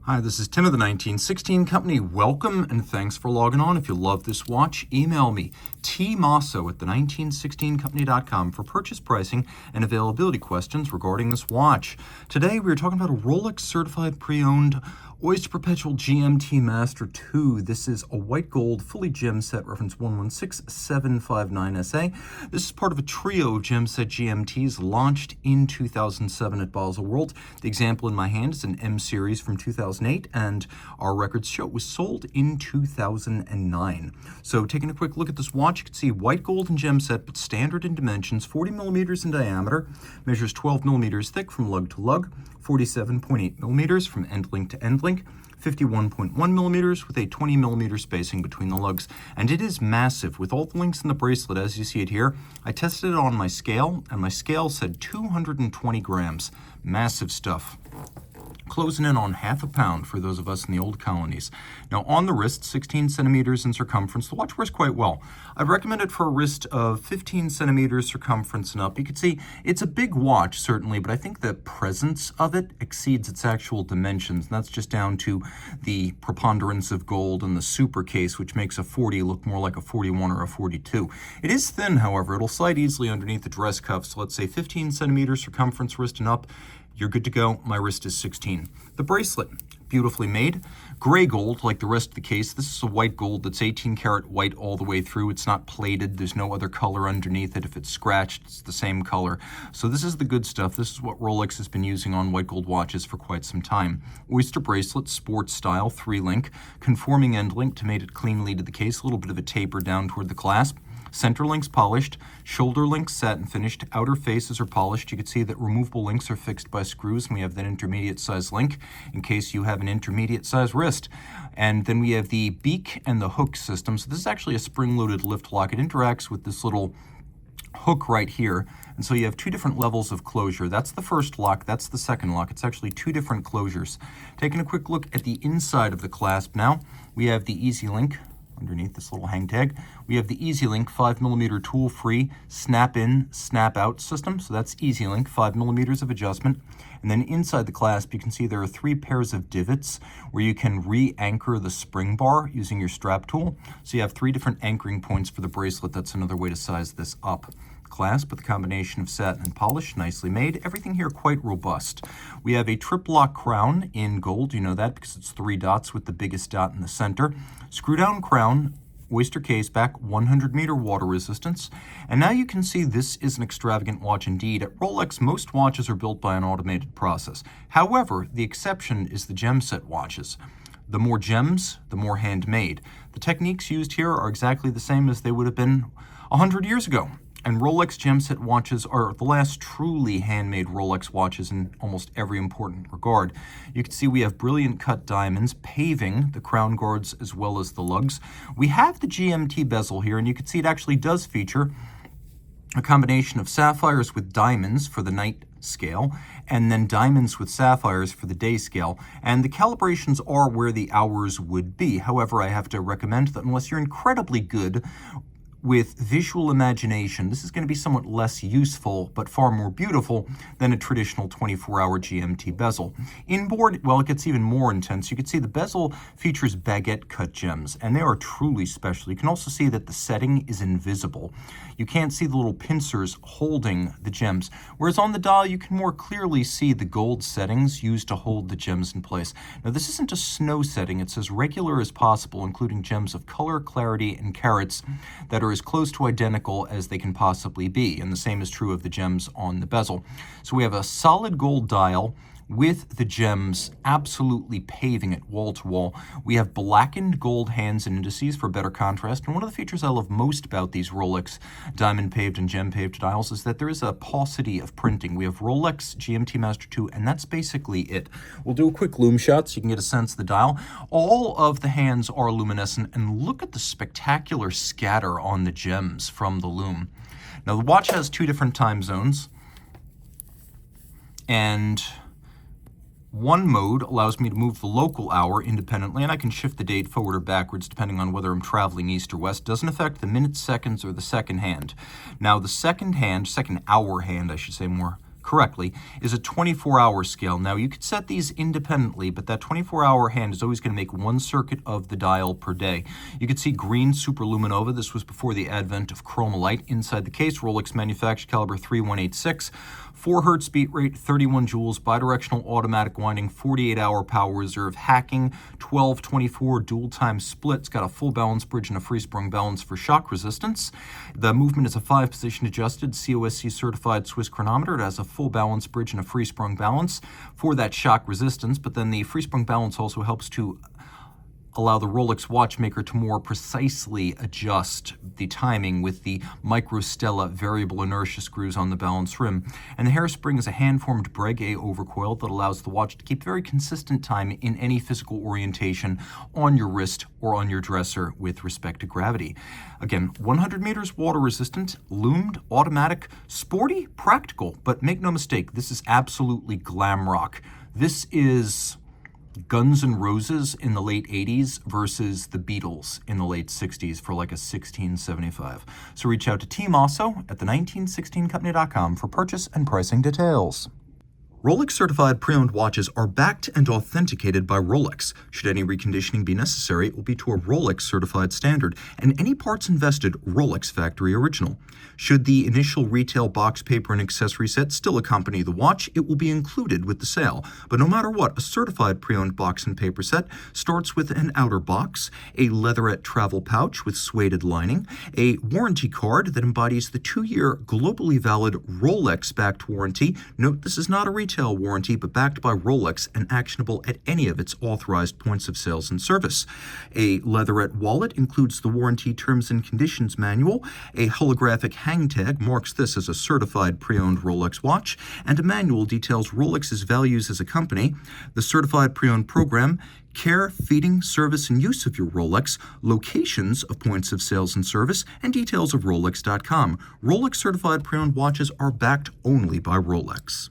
Hi, this is Tim of the 1916 Company. Welcome and thanks for logging on. If you love this watch, email me, Team Mosso at the1916company.com for purchase pricing and availability questions regarding this watch. Today we are talking about a Rolex Certified Pre-Owned Oyster Perpetual GMT-Master II. This is a white gold, fully gem set, reference 116759SA. This is part of a trio of gem set GMTs launched in 2007 at Basel World. The example in my hand is an M series from 2008, and our records show it was sold in 2009. So taking a quick look at this watch, you can see white gold and gem set, but standard in dimensions, 40 millimeters in diameter, measures 12 millimeters thick from lug to lug, 47.8 millimeters from end link to end link, 51.1 millimeters with a 20 millimeter spacing between the lugs. And it is massive with all the links in the bracelet as you see it here. I tested it on my scale, and my scale said 220 grams. Massive stuff. Closing in on half a pound for those of us in the old colonies. Now on the wrist, 16 centimeters in circumference. The watch wears quite well. I'd recommend it for a wrist of 15 centimeters circumference and up. You can see it's a big watch, certainly, but I think the presence of it exceeds its actual dimensions. And that's just down to the preponderance of gold and the super case, which makes a 40 look more like a 41 or a 42. It is thin, however. It'll slide easily underneath the dress cuff. So let's say 15 centimeters circumference, wrist and up. You're good to go. My wrist is 16. The bracelet, beautifully made. Gray gold, like the rest of the case. This is a white gold that's 18 karat white all the way through. It's not plated. There's no other color underneath it. If it's scratched, it's the same color. So this is the good stuff. This is what Rolex has been using on white gold watches for quite some time. Oyster bracelet, sports style, 3-link. Conforming end link to make it cleanly to the case. A little bit of a taper down toward the clasp. Center links polished, shoulder links satin finished, outer faces are polished. You can see that removable links are fixed by screws, and we have that intermediate size link in case you have an intermediate size wrist. And then we have the beak and the hook system. So this is actually a spring-loaded lift lock. It interacts with this little hook right here. And so you have two different levels of closure. That's the first lock, that's the second lock. It's actually two different closures. Taking a quick look at the inside of the clasp now, we have the Easy Link underneath this little hang tag. We have the Easy Link 5mm tool-free snap-in, snap-out system. So that's Easy Link, 5 millimeters of adjustment. And then inside the clasp, you can see there are 3 pairs of divots where you can re-anchor the spring bar using your strap tool. So you have 3 different anchoring points for the bracelet. That's another way to size this up. Clasp with a combination of satin and polish, nicely made. Everything here quite robust. We have a trip-lock crown in gold. You know that because it's 3 dots with the biggest dot in the center. Screw-down crown, Oyster case back, 100-meter water resistance. And now you can see this is an extravagant watch indeed. At Rolex, most watches are built by an automated process. However, the exception is the gem set watches. The more gems, the more handmade. The techniques used here are exactly the same as they would have been 100 years ago. And Rolex gem set watches are the last truly handmade Rolex watches in almost every important regard. You can see we have brilliant cut diamonds paving the crown guards as well as the lugs. We have the GMT bezel here, and you can see it actually does feature a combination of sapphires with diamonds for the night scale, and then diamonds with sapphires for the day scale. And the calibrations are where the hours would be. However, I have to recommend that unless you're incredibly good with visual imagination, this is going to be somewhat less useful, but far more beautiful than a traditional 24-hour GMT bezel. Inboard, well, it gets even more intense. You can see the bezel features baguette cut gems, and they are truly special. You can also see that the setting is invisible. You can't see the little pincers holding the gems, whereas on the dial, you can more clearly see the gold settings used to hold the gems in place. Now, this isn't a snow setting. It's as regular as possible, including gems of color, clarity, and carats that are as close to identical as they can possibly be, and the same is true of the gems on the bezel. So we have a solid gold dial with the gems absolutely paving it wall to wall. We have blackened gold hands and indices for better contrast, and one of the features I love most about these Rolex diamond paved and gem paved dials is that there is a paucity of printing. We have Rolex GMT-Master II, and that's basically it. We'll do a quick lume shot so you can get a sense of the dial. All of the hands are luminescent, and look at the spectacular scatter on the gems from the lume. Now the watch has 2 different time zones, and one mode allows me to move the local hour independently, and I can shift the date forward or backwards depending on whether I'm traveling east or west. Doesn't affect the minutes, seconds, or the second hand. Now the second hour hand, I should say more correctly, is a 24-hour scale. Now, you could set these independently, but that 24-hour hand is always going to make one circuit of the dial per day. You can see green superluminova. This was before the advent of chromolite. Inside the case, Rolex manufactured caliber 3186, 4 Hz beat rate, 31 joules, bidirectional automatic winding, 48-hour power reserve, hacking, 12/24 dual-time split. It's got a full balance bridge and a free-sprung balance for shock resistance. The movement is a 5-position adjusted COSC certified Swiss chronometer. It has a full balance bridge and a free-sprung balance for that shock resistance, but then the free-sprung balance also helps to allow the Rolex watchmaker to more precisely adjust the timing with the microstella variable inertia screws on the balance rim. And the hairspring is a hand-formed Breguet overcoil that allows the watch to keep very consistent time in any physical orientation on your wrist or on your dresser with respect to gravity. Again, 100 meters, water resistant, loomed, automatic, sporty, practical, but make no mistake, this is absolutely glam rock. This is Guns N' Roses in the late 80s versus the Beatles in the late 60s for like a 1675. So reach out to Team Mosso at the1916company.com for purchase and pricing details. Rolex Certified Pre-Owned watches are backed and authenticated by Rolex. Should any reconditioning be necessary, it will be to a Rolex Certified standard, and any parts invested, Rolex Factory Original. Should the initial retail box, paper, and accessory set still accompany the watch, it will be included with the sale. But no matter what, a certified pre-owned box and paper set starts with an outer box, a leatherette travel pouch with suede lining, a warranty card that embodies the 2-year globally valid Rolex-backed warranty. Note, this is not a retail warranty, but backed by Rolex and actionable at any of its authorized points of sales and service. A leatherette wallet includes the warranty terms and conditions manual. A holographic hang tag marks this as a certified pre-owned Rolex watch, and a manual details Rolex's values as a company, the certified pre-owned program, care, feeding, service, and use of your Rolex, locations of points of sales and service, and details of Rolex.com. Rolex certified pre-owned watches are backed only by Rolex.